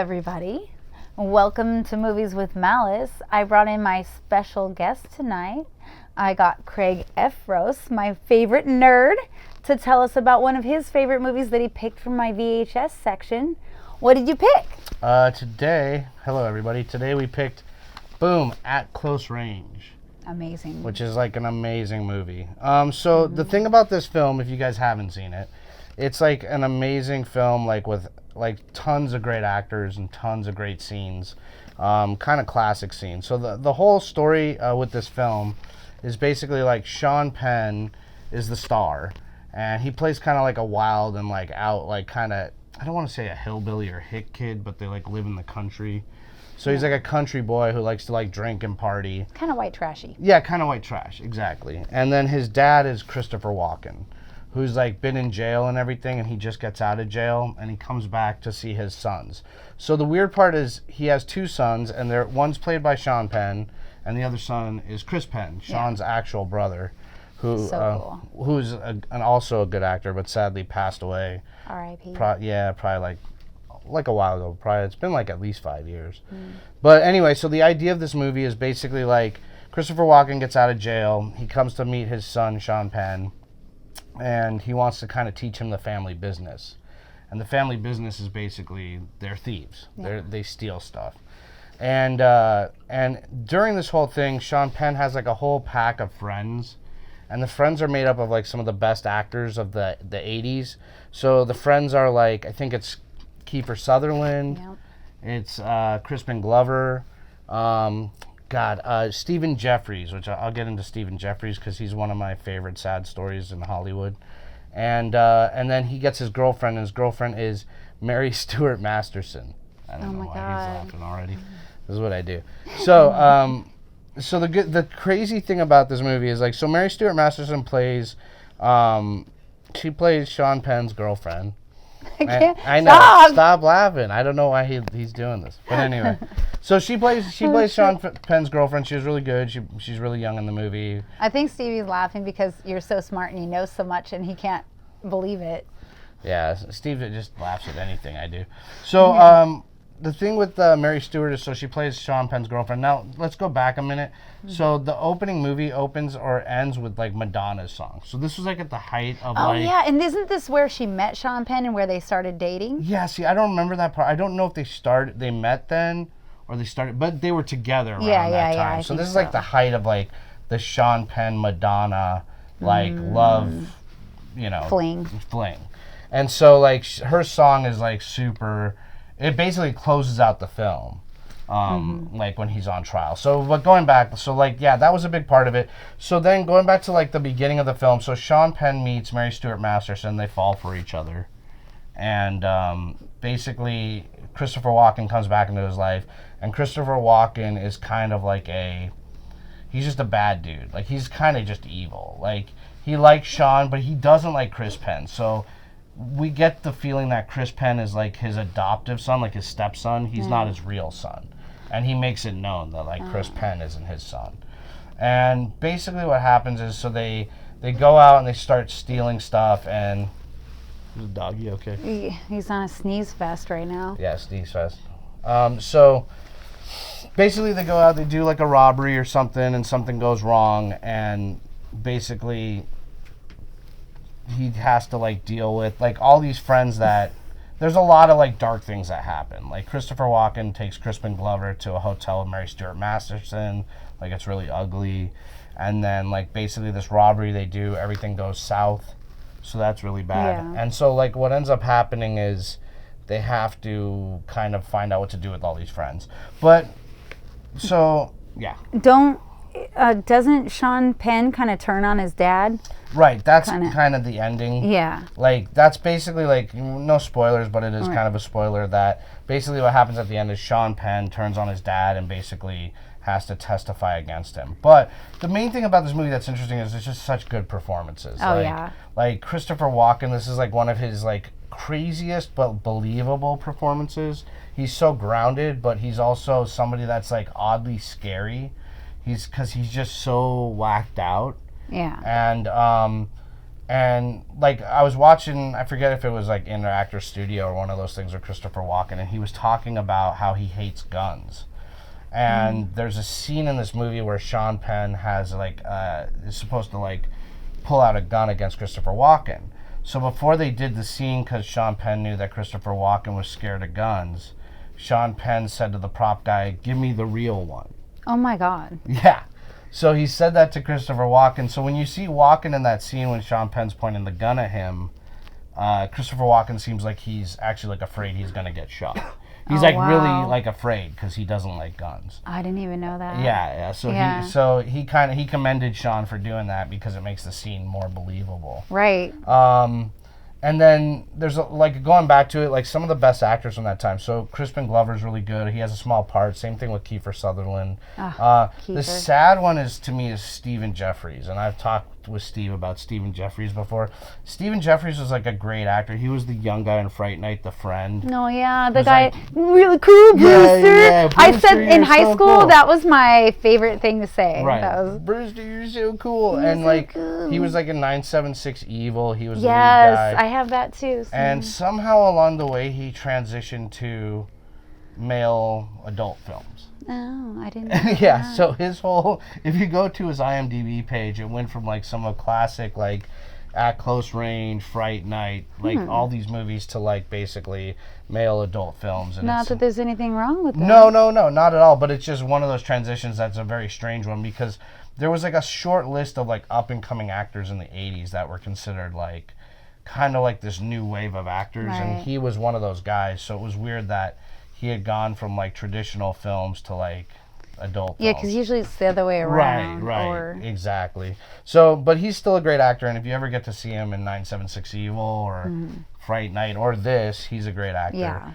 everybody. Welcome to Movies with Malice. I brought in my special guest tonight. I got Craig Efros, my favorite nerd, to tell us about one of his favorite movies that he picked from my VHS section. What did you pick? Hello everybody. Today we picked Boom, At Close Range. Amazing. Which is like an amazing movie. The thing about this film, if you guys haven't seen it, it's like an amazing film, like with like tons of great actors and tons of great scenes, kind of classic scenes. So the whole story with this film is basically like Sean Penn is the star, and he plays kind of like a wild and like out, like kind of, I don't want to say a hillbilly or hick kid, but they like live in the country. So he's like a country boy who likes to like drink and party. Kind of white trashy. Yeah, kind of white trash, exactly. And then his dad is Christopher Walken, who's like been in jail and everything, and he just gets out of jail and he comes back to see his sons. So the weird part is he has two sons, and one's played by Sean Penn, and the other son is Chris Penn, Sean's actual brother, who's also a good actor, but sadly passed away. R.I.P. Probably like a while ago. Probably it's been like at least 5 years. But anyway, so the idea of this movie is basically like Christopher Walken gets out of jail. He comes to meet his son Sean Penn, and he wants to kind of teach him the family business. And the family business is basically they're thieves. Yeah. They steal stuff. And during this whole thing, Sean Penn has like a whole pack of friends. And the friends are made up of like some of the best actors of the 80s. So the friends are like, I think it's Kiefer Sutherland. Yep. It's Crispin Glover. Stephen Jeffries, which I'll get into Stephen Jeffries because he's one of my favorite sad stories in Hollywood. And then he gets his girlfriend, and his girlfriend is Mary Stuart Masterson. I don't know why he's laughing already. This is what I do. So, the crazy thing about this movie is like, so Mary Stuart Masterson plays, she plays Sean Penn's girlfriend. I know. Stop laughing. I don't know why he's doing this. But anyway, so she plays Sean Penn's girlfriend. She was really good. She's really young in the movie. I think Stevie's laughing because you're so smart and you know so much and he can't believe it. Yeah, Steve just laughs at anything I do. So the thing with Mary Stuart is, so she plays Sean Penn's girlfriend. Now let's go back a minute. So the opening movie opens or ends with like Madonna's song. So this was like at the height of and isn't this where she met Sean Penn and where they started dating? Yeah, see, I don't remember that part. I don't know if they met then or they started, but they were together around that time. Yeah, so this is like the height of like the Sean Penn Madonna like love, fling. And so like her song is like super, it basically closes out the film. Like when he's on trial. So, but going back, so like, yeah, that was a big part of it. So then going back to like the beginning of the film, so Sean Penn meets Mary Stuart Masterson, they fall for each other. And basically Christopher Walken comes back into his life, and Christopher Walken is kind of like he's just a bad dude. Like he's kind of just evil. Like he likes Sean, but he doesn't like Chris Penn. So we get the feeling that Chris Penn is like his adoptive son, like his stepson. He's not his real son. And he makes it known that like Chris Penn isn't his son. And basically what happens is, so they go out and they start stealing stuff, and is the doggy okay? He's on a sneeze fest right now. Yeah, sneeze fest. So basically they go out, they do like a robbery or something, and something goes wrong, and basically he has to like deal with like all these friends that there's a lot of like dark things that happen. Like Christopher Walken takes Crispin Glover to a hotel with Mary Stuart Masterson. Like it's really ugly. And then like basically this robbery they do, everything goes south. So that's really bad. Yeah. And so like what ends up happening is they have to kind of find out what to do with all these friends. But so yeah. Doesn't Sean Penn kind of turn on his dad? Right, that's kind of the ending. Yeah. Like, that's basically, like, no spoilers, but it is kind of a spoiler that basically what happens at the end is Sean Penn turns on his dad and basically has to testify against him. But the main thing about this movie that's interesting is it's just such good performances. Like, Christopher Walken, this is, like, one of his, like, craziest but believable performances. He's so grounded, but he's also somebody that's, like, oddly scary. Because he's just so whacked out. Yeah. And like I was watching, I forget if it was like Interactor Studio or one of those things with Christopher Walken, and he was talking about how he hates guns. And there's a scene in this movie where Sean Penn has like is supposed to like pull out a gun against Christopher Walken. So before they did the scene, because Sean Penn knew that Christopher Walken was scared of guns, Sean Penn said to the prop guy, "Give me the real one." Oh my God. Yeah. So he said that to Christopher Walken. So when you see Walken in that scene when Sean Penn's pointing the gun at him, Christopher Walken seems like he's actually like afraid he's gonna get shot. He's really like afraid because he doesn't like guns. I didn't even know that. Yeah. So he commended Sean for doing that because it makes the scene more believable. Right. And then there's like going back to it, like some of the best actors from that time. So Crispin Glover's really good. He has a small part. Same thing with Kiefer Sutherland. The sad one is Stephen Jeffries, and I've talked with Steve about Stephen Jeffries before. Stephen Jeffries was like a great actor. He was the young guy in Fright Night, the friend. No, yeah, the guy, like, really cool, Brewster. Yeah, Brewster, I said in high so school cool. That was my favorite thing to say. Right, that was, Brewster, you're so cool. And like he was like in 976 Evil. He was the lead yes, guy. I have that too. So. And somehow along the way he transitioned to male adult films. Oh, I didn't know yeah, that. so his whole, if you go to his IMDb page, it went from like some of classic like At Close Range, Fright Night, like all these movies to like basically male adult films. And not that there's anything wrong with that. No, not at all, but it's just one of those transitions that's a very strange one because there was like a short list of like up and coming actors in the 80s that were considered like kind of like this new wave of actors, and he was one of those guys, so it was weird that he had gone from like traditional films to like adult Yeah, films. because usually it's the other way around. Right, exactly. So, but he's still a great actor, and if you ever get to see him in 976 Evil or Fright Night or this, he's a great actor. Yeah.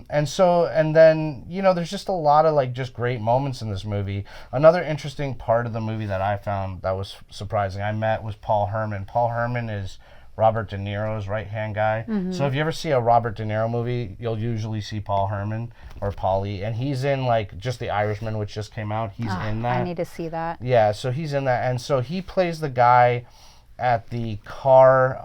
And then, you know, there's just a lot of like just great moments in this movie. Another interesting part of the movie that I found that was surprising, I met was Paul Herman. Paul Herman is Robert De Niro's right-hand guy. So if you ever see a Robert De Niro movie, you'll usually see Paul Herman or Paulie, and he's in like just The Irishman, which just came out. He's in that. I need to see that. Yeah, so he's in that, and so he plays the guy at the car,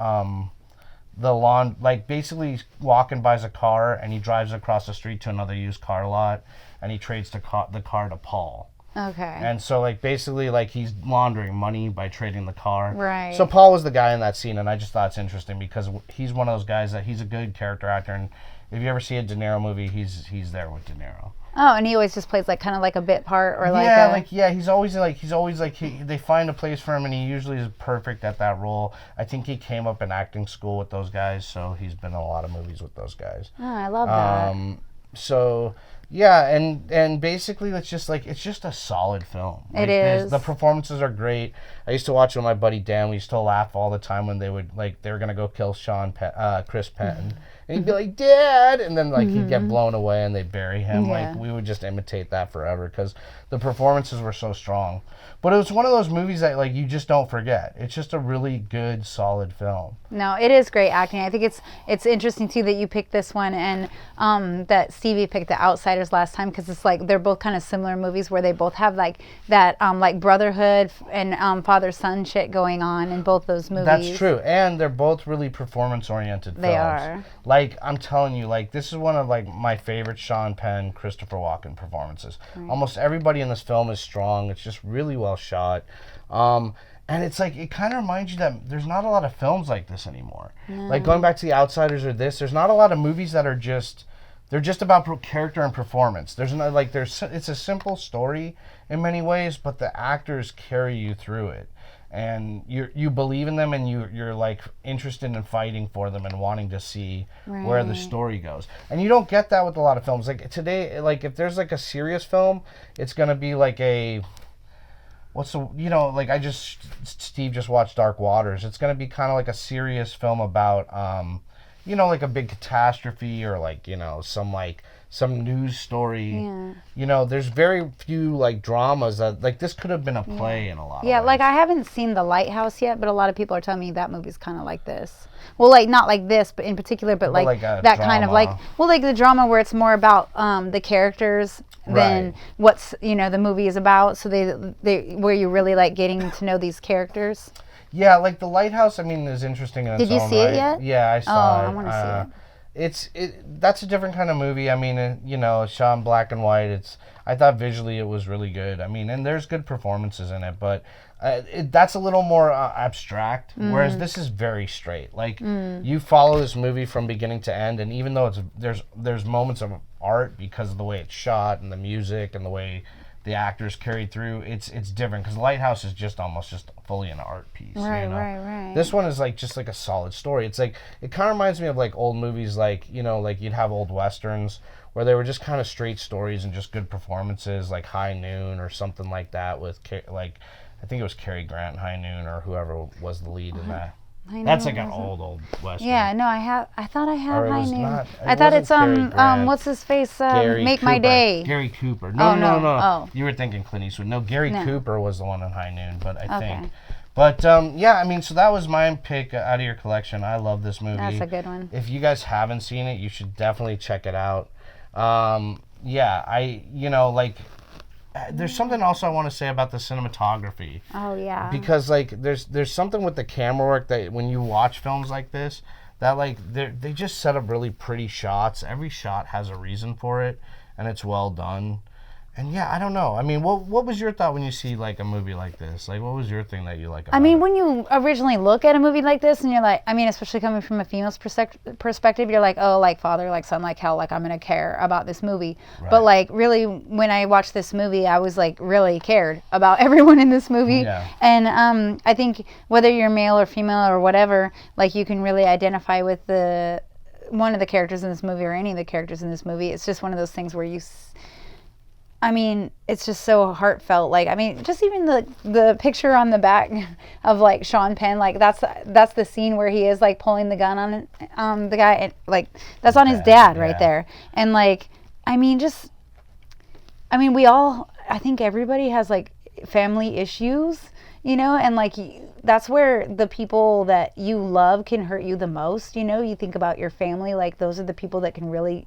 the lawn, like basically Walken buys a car and he drives across the street to another used car lot, and he trades the car to Paul. Okay. And so, like, basically, like, he's laundering money by trading the car. Right. So Paul was the guy in that scene, and I just thought it's interesting because he's one of those guys that he's a good character actor, and if you ever see a De Niro movie, he's there with De Niro. Oh, and he always just plays like kind of like a bit part or like he's always like they find a place for him, and he usually is perfect at that role. I think he came up in acting school with those guys, so he's been in a lot of movies with those guys. Oh, I love that. So yeah, and basically it's just a solid film. It is. The performances are great. I used to watch it with my buddy Dan. We used to laugh all the time when they were gonna go kill Chris Penn, and he'd be like, "Dad," and then like he'd get blown away and they'd bury him. Yeah. Like we would just imitate that forever because the performances were so strong. But it was one of those movies that like you just don't forget. It's just a really good, solid film. No, it is great acting. I think it's interesting too that you picked this one and that Stevie picked The Outsiders last time because it's like they're both kind of similar movies where they both have like that like brotherhood and father-son shit going on in both those movies. That's true, and they're both really performance-oriented films. They are. Like I'm telling you, like this is one of like my favorite Sean Penn, Christopher Walken performances. Right. Almost everybody in this film is strong. It's just really well shot. And it's like, it kind of reminds you that there's not a lot of films like this anymore. No. Like going back to The Outsiders or this, there's not a lot of movies that are they're just about character and performance. It's a simple story in many ways, but the actors carry you through it. And you believe in them, and you're like interested in fighting for them and wanting to see where the story goes. And you don't get that with a lot of films. Like today, like if there's like a serious film, it's gonna be like Steve just watched Dark Waters. It's going to be kind of like a serious film about, like a big catastrophe or like, some news story. Yeah. There's very few like dramas that like this could have been a play in a lot of ways. Yeah, like I haven't seen The Lighthouse yet, but a lot of people are telling me that movie's kind of like this. Well, like not like this, but in particular, but like that drama. Kind of like the drama where it's more about the characters than what's the movie is about. So they where you're really like getting to know these characters. Yeah, like The Lighthouse, I mean, is interesting in its Did you own see it right. yet? Yeah, I saw it. I want to see it. That's a different kind of movie. I mean, it's shot in black and white. I thought visually it was really good. I mean, and there's good performances in it, but that's a little more abstract. Whereas this is very straight. Like you follow this movie from beginning to end, and even though there's moments of art because of the way it's shot and the music and the way the actors carried through, it's different because Lighthouse is just fully an art piece. Right. This one is just like a solid story. It's like it kind of reminds me of like old movies, like like you'd have old westerns where they were just kind of straight stories and just good performances, like High Noon or something like that with like I think it was Cary Grant, High Noon, or whoever was the lead in that. That's like an old western. Yeah, no, I thought I had High Noon. I thought wasn't it's Cary Grant. what's his face? Gary Make Cooper. My Day. Gary Cooper. No. No. You were thinking Clint Eastwood. No, Gary Cooper was the one in High Noon, but I think. But yeah, I mean, so that was my pick out of your collection. I love this movie. That's a good one. If you guys haven't seen it, you should definitely check it out. Yeah, there's something else I want to say about the cinematography. Oh yeah. Because like there's something with the camera work that when you watch films like this, that like they just set up really pretty shots. Every shot has a reason for it, and it's well done. And yeah, I don't know. I mean, what was your thought when you see like a movie like this? Like, what was your thing that you like about it? When you originally look at a movie like this, and you're like, especially coming from a female's perspective, you're like, oh, like father, like son, like hell, like I'm gonna care about this movie. Right. But like really, when I watched this movie, I was like really cared about everyone in this movie. Yeah. And I think whether you're male or female or whatever, like you can really identify with one of the characters in this movie or any of the characters in this movie. It's just one of those things where it's just so heartfelt. Like, just even the picture on the back of like Sean Penn, like that's the scene where he is like pulling the gun on the guy, and like that's on his dad right there. And like, we all, I think everybody has like family issues, and like that's where the people that you love can hurt you the most. You think about your family, like those are the people that can really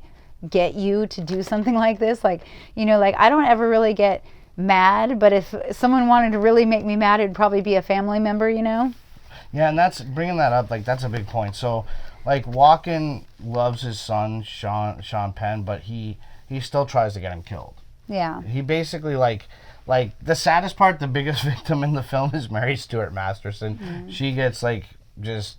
get you to do something like this. Like, like I don't ever really get mad, but if someone wanted to really make me mad, it'd probably be a family member, Yeah, and that's bringing that up. Like, that's a big point. So, like, Walken loves his son, Sean Penn, but he still tries to get him killed. Yeah. He basically like the saddest part, the biggest victim in the film is Mary Stuart Masterson. Mm-hmm. She gets like just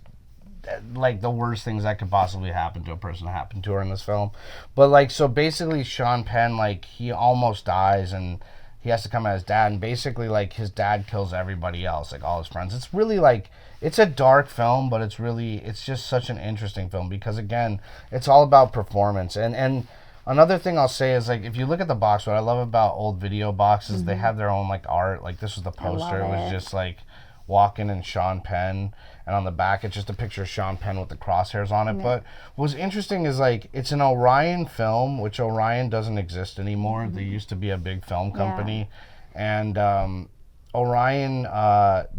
like the worst things that could possibly happen to a person happen to her in this film. But like, so basically Sean Penn, like he almost dies and he has to come at his dad, and basically like his dad kills everybody else, like all his friends. It's really like, it's a dark film, but it's just such an interesting film because again, it's all about performance. And another thing I'll say is like, if you look at the box, what I love about old video boxes, they have their own like art. Like this was the poster. It was just like Walken and Sean Penn, and on the back it's just a picture of Sean Penn with the crosshairs on it. But what's interesting is like it's an Orion film, which Orion doesn't exist anymore. They used to be a big film company, and Orion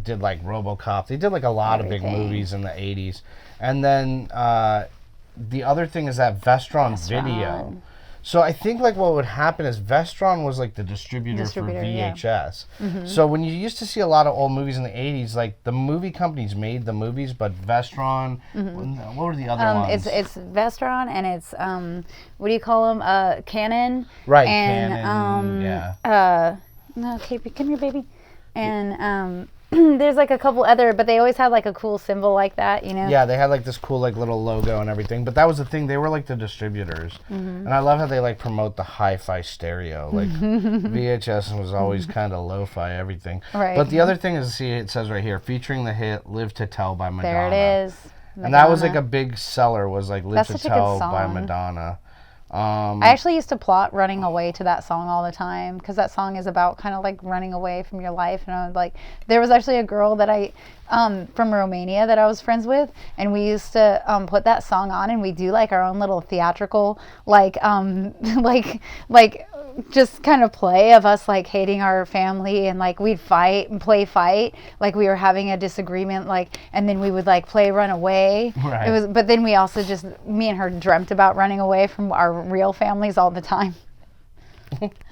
did like RoboCop. They did like a lot of big movies in the 80s. And then the other thing is that Vestron Video. So I think like what would happen is Vestron was like the distributor for VHS. Yeah. Mm-hmm. So when you used to see a lot of old movies in the 80s, like the movie companies made the movies, but Vestron, what were the other ones? It's Vestron, and it's what do you call them? Canon. Right, and, Canon. Yeah. No, okay, come here, baby. And there's like a couple other, but they always had like a cool symbol like that, Yeah, they had like this cool like little logo and everything, but that was the thing, they were like the distributors. And I love how they like promote the hi-fi stereo. Like VHS was always kind of lo-fi everything. Right. But the other thing is, see, it says right here, featuring the hit Live to Tell by Madonna. There it is. Madonna. And that was like a big seller, was like Live to Tell by Madonna. I actually used to plot running away to that song all the time, because that song is about kind of like running away from your life. And I was like, there was actually a girl that I from Romania that I was friends with, and we used to put that song on, and we do like our own little theatrical like just kind of play of us like hating our family, and like we'd fight and play fight like we were having a disagreement, like, and then we would like play run away. Right. But then we also just, me and her dreamt about running away from our real families all the time.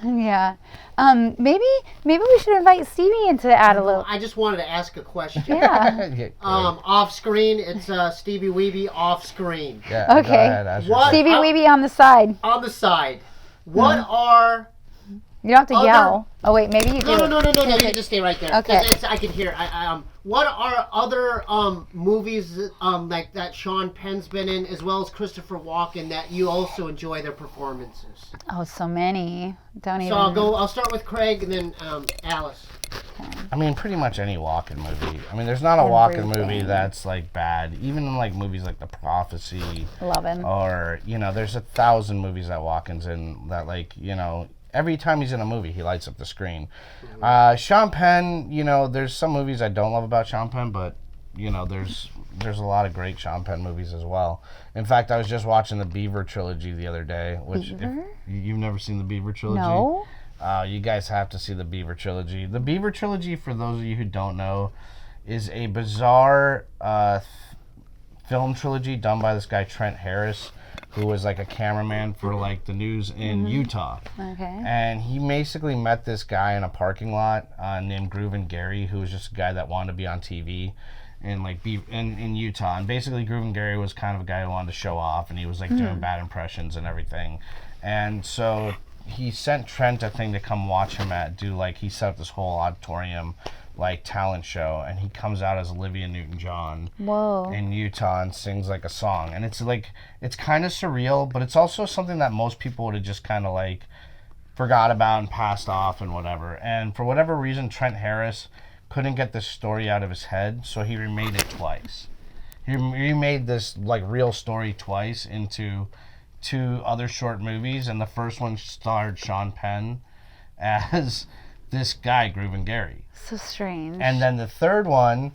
Yeah. Maybe we should invite Stevie in to add a little. I just wanted to ask a question. Yeah. Yeah, Off screen, it's Stevie Weeby off screen. yeah, Okay. Go ahead, ask your What? question. Stevie Weeby on the side. On the side, what are... You don't have to Other- yell. Oh wait, maybe you do. No, you can just stay right there. Okay. I can hear. What are other movies like that Sean Penn's been in, as well as Christopher Walken, that you also enjoy their performances? Oh, so many. Don't even. So I'll start with Craig and then Alice. I mean, pretty much any Walken movie. I mean, there's not a Walken movie Everything. that's like bad. Even in like movies like The Prophecy, Love him. or there's 1,000 movies that Walken's in that every time he's in a movie, he lights up the screen. Sean Penn, there's some movies I don't love about Sean Penn, but there's a lot of great Sean Penn movies as well. In fact, I was just watching the Beaver trilogy the other day, which if you've never seen the Beaver trilogy. No. You guys have to see the Beaver trilogy. The Beaver trilogy, for those of you who don't know, is a bizarre film trilogy done by this guy Trent Harris, who was like a cameraman for like the news in Utah. Okay. And he basically met this guy in a parking lot named Groovin Gary, who was just a guy that wanted to be on TV in Utah. And basically Groovin Gary was kind of a guy who wanted to show off, and he was like doing bad impressions and everything. And so he sent Trent a thing to come watch him he set up this whole auditorium talent show, and he comes out as Olivia Newton-John Whoa. in Utah and sings like a song. And it's kind of surreal, but it's also something that most people would have just kind of forgot about and passed off and whatever. And for whatever reason, Trent Harris couldn't get this story out of his head, so he remade it twice. He remade this real story twice into 2 other short movies, and the first one starred Sean Penn as this guy, Groovin Gary. So strange. And then the third one,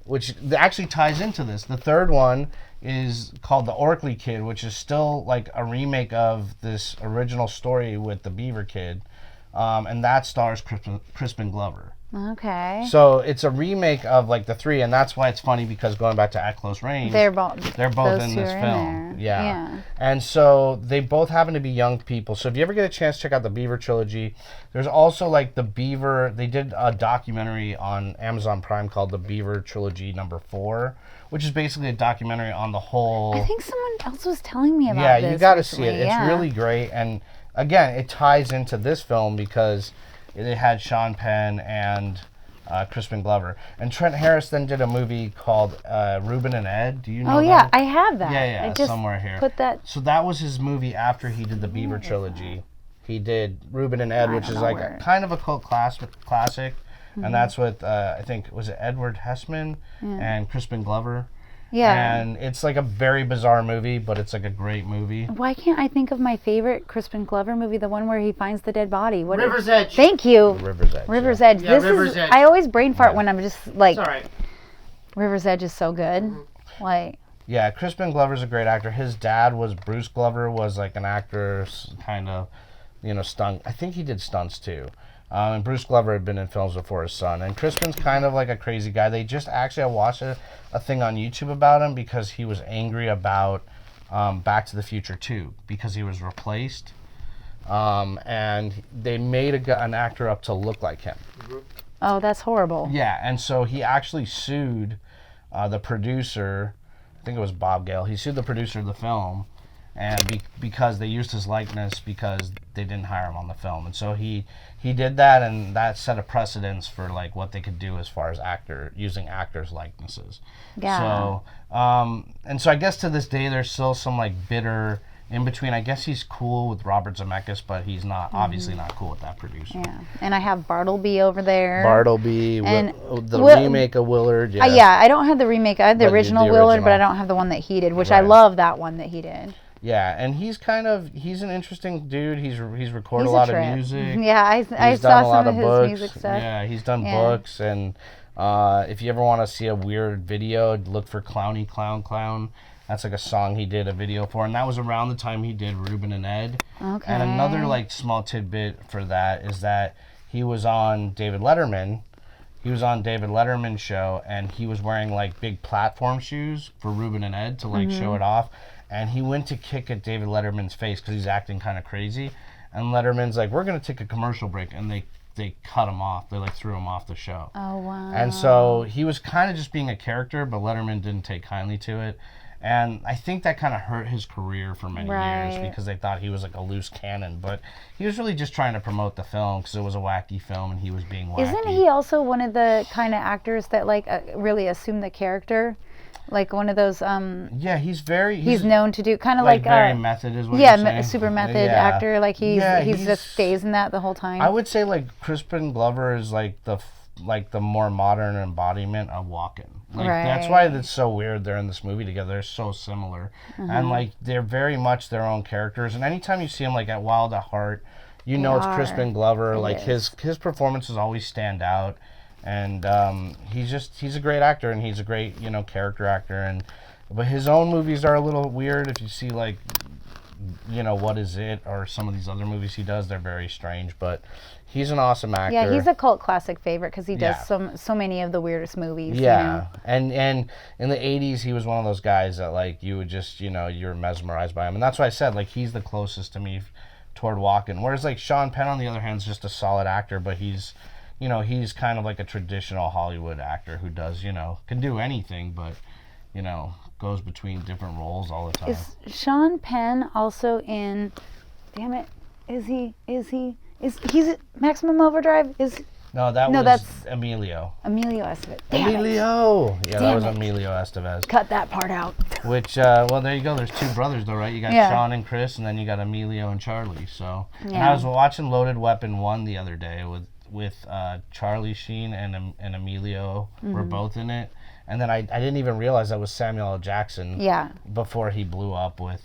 which actually ties into this, the third one is called The Orkley Kid, which is still a remake of this original story with the Beaver Kid, and that stars Crispin Glover. Okay. So it's a remake of the 3, and that's why it's funny, because going back to At Close Range, They're both in this film. Yeah. And so they both happen to be young people. So if you ever get a chance, check out the Beaver trilogy. There's also the Beaver. They did a documentary on Amazon Prime called The Beaver Trilogy Number 4, which is basically a documentary on the whole. I think someone else was telling me about this. Yeah, you got to see it. recently, It's yeah. really great, and again, it ties into this film because it had Sean Penn and Crispin Glover. And Trent Harris then did a movie called Reuben and Ed. Do you know Oh that? yeah, I have that. Yeah, I just somewhere here. Put that. So that was his movie after he did the Beaver trilogy. He did Reuben and Ed, which don't is know a kind of a cult classic. And that's with, I think, was it Edward Hessman and Crispin Glover? Yeah. And it's a very bizarre movie, but it's a great movie. Why can't I think of my favorite Crispin Glover movie, the one where he finds the dead body? River's Edge. Thank you. River's Edge. River's yeah. Edge. Yeah, This River's is. Edge. I always brain fart when I'm just It's all right. River's Edge is so good. Yeah, Crispin Glover's a great actor. His dad was Bruce Glover, was an actor, kind of, stunt. I think he did stunts too. And Bruce Glover had been in films before his son. And Crispin's kind of a crazy guy. They just actually, I watched a thing on YouTube about him because he was angry about Back to the Future 2 because he was replaced. And they made an actor up to look like him. Oh, that's horrible. Yeah, and so he actually sued the producer, I think it was Bob Gale. He sued the producer of the film, and because they used his likeness because they didn't hire him on the film. And so he did that, and that set a precedence for what they could do as far as using actors' likenesses. Yeah. So and so I guess to this day there's still some bitter in between. I guess he's cool with Robert Zemeckis, but he's not obviously not cool with that producer. Yeah. And I have Bartleby over there. Bartleby, And the remake of Willard. Yeah. Yeah, I don't have the remake. I have the But original the Willard, but I original. don't have the one that he did, which I Right. love that one that he did. Yeah, and he's an interesting dude. He's recorded He's a lot trip. of music. Yeah, I He's saw done a lot some of of his books. music stuff. Yeah, he's done Yeah. books, and if you ever want to see a weird video, look for Clowny Clown Clown. That's a song he did a video for, and that was around the time he did Reuben and Ed. Okay. And another small tidbit for that is that he was on David Letterman. He was on David Letterman's show, and he was wearing big platform shoes for Reuben and Ed to show it off. And he went to kick at David Letterman's face because he's acting kind of crazy. and Letterman's like, we're gonna take a commercial break, and they cut him off. They like threw him off the show. Oh, wow. And so he was kind of just being a character, but Letterman didn't take kindly to it. And I think that kind of hurt his career for many years because they thought he was like a loose cannon. But he was really just trying to promote the film because it was a wacky film and he was being wacky. Isn't he also one of the kind of actors that like really assume the character? Like one of those. Yeah, he's known to do kind of like very method is what you're saying. Super method actor. Like he just stays in that the whole time. I would say like Crispin Glover is like the more modern embodiment of Walken. Like that's why it's so weird they're in this movie together. They're so similar, and like they're very much their own characters. And anytime you see them like at Wild at Heart, you know it's Crispin Glover. Like his performances always stand out. And he's a great actor, and he's a great, character actor. But his own movies are a little weird. If you see, like, What Is It, or some of these other movies he does, they're very strange. But he's an awesome actor. Yeah, he's a cult classic favorite because he does so many of the weirdest movies. Yeah, and in the 80s, he was one of those guys that, like, you would just, you're mesmerized by him. And that's why I said, like, he's the closest to me toward Walken. Whereas, like, Sean Penn, on the other hand, is just a solid actor, but he's kind of like a traditional Hollywood actor who does, can do anything, but, goes between different roles all the time. Is Sean Penn also in, damn it, he's Maximum Overdrive? No, that's Emilio. Emilio Estevez. Emilio! Yeah, that was Emilio Estevez. Cut that part out. Which, well, there you go. There's two brothers, though, right? You got Sean and Chris, and then you got Emilio and Charlie. So, and I was watching Loaded Weapon 1 the other day with Charlie Sheen and Emilio were both in it. And then I didn't even realize that was Samuel L. Jackson before he blew up with,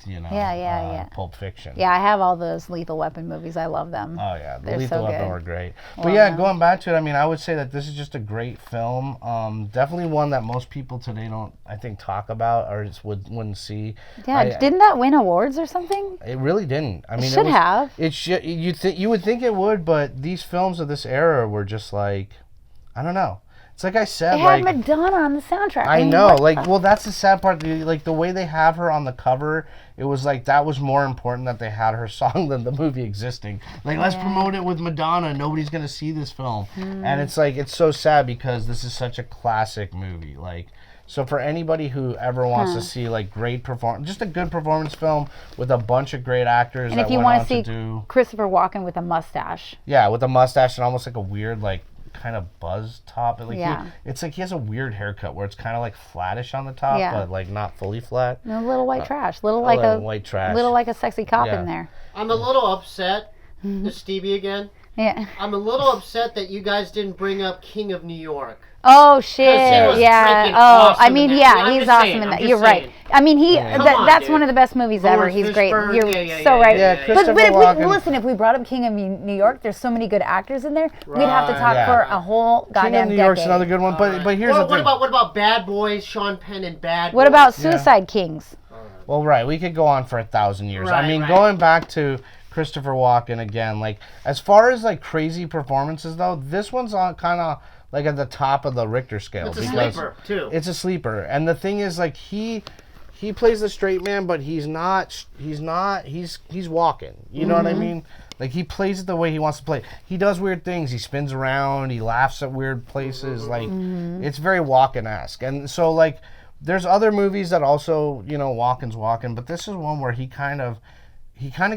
Pulp Fiction. Yeah, I have all those Lethal Weapon movies. I love them. Oh, yeah. The They're Lethal so Weapon good. were great. But going back to it, I mean, I would say that this is just a great film. Definitely one that most people today don't, I think, talk about or just wouldn't see. Yeah, didn't that win awards or something? It really didn't. I mean, it should have. It should. You would think it would, but these films of this era were just like, I don't know. It's like I said, it had Madonna on the soundtrack. I know, well, that's the sad part. The way they have her on the cover, it was like that was more important that they had her song than the movie existing. Like, let's promote it with Madonna. Nobody's gonna see this film, and it's like it's so sad because this is such a classic movie. Like, so for anybody who ever wants to see like great performance, just a good performance film with a bunch of great actors, and that if you want to see Christopher Walken with a mustache, with a mustache and almost like a weird like kind of buzz top. Like it's like he has a weird haircut where it's kind of like flattish on the top, but like not fully flat. A little white trash, little white trash, little like a sexy cop in there. I'm a little upset. This Stevie again. Yeah. I'm a little upset that you guys didn't bring up King of New York. Oh shit! Yeah. Oh, I mean, he's awesome in that. You're right. I mean, that's one of the best movies ever. He's great. You're so right. But if we brought up King of New York, there's so many good actors in there. We'd have to talk for a whole goddamn decade. King of New York's another good one. But here's the thing. What about Bad Boys? Sean Penn and Bad Boys. What about Suicide Kings? Well, right. We could go on for 1,000 years. I mean, going back to Christopher Walken again, like as far as like crazy performances though, this one's on kind of like at the top of the Richter scale. It's a sleeper too. It's a sleeper, and the thing is, like he plays the straight man, but he's Walken. You know what I mean? Like he plays it the way he wants to play. He does weird things. He spins around. He laughs at weird places. Like it's very Walken-esque, and so like there's other movies that also Walken's Walken, but this is one where he kind of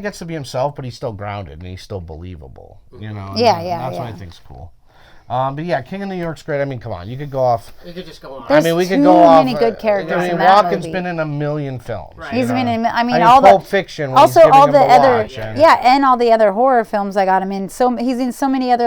gets to be himself, but he's still grounded and he's still believable. That's what I think's cool. But yeah, King of New York's great. I mean, come on, you could go off. You could just go on. There's we could go off. Many good characters in that Walken's movie. been in a million films. Right. He's been in. I mean, all Pulp Fiction. Also, all the other. And all the other horror films I got him in. So he's in so many other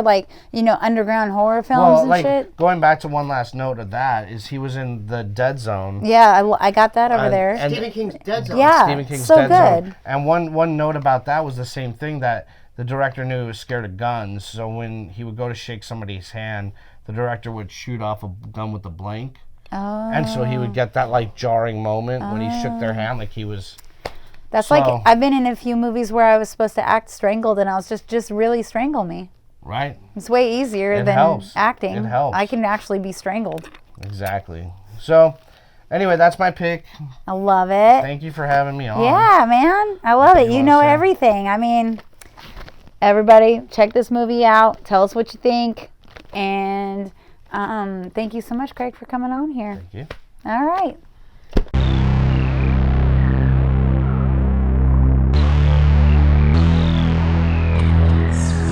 underground horror films and shit. Going back to one last note of that is he was in the Dead Zone. Yeah, I got that over there. And Stephen King's Dead Zone. Yeah, Stephen King's so Dead good. Zone. And one note about that was the same thing, that the director knew he was scared of guns. So when he would go to shake somebody's hand, the director would shoot off a gun with a blank. Oh. And so he would get that jarring moment when he shook their hand, like he was. That's like I've been in a few movies where I was supposed to act strangled, and I was just really strangle me. Right. It's way easier than acting. It helps. I can actually be strangled. Exactly. So, anyway, that's my pick. I love it. Thank you for having me on. Yeah, man. I love it. You know everything. I mean, everybody, check this movie out. Tell us what you think. And thank you so much, Craig, for coming on here. Thank you. All right.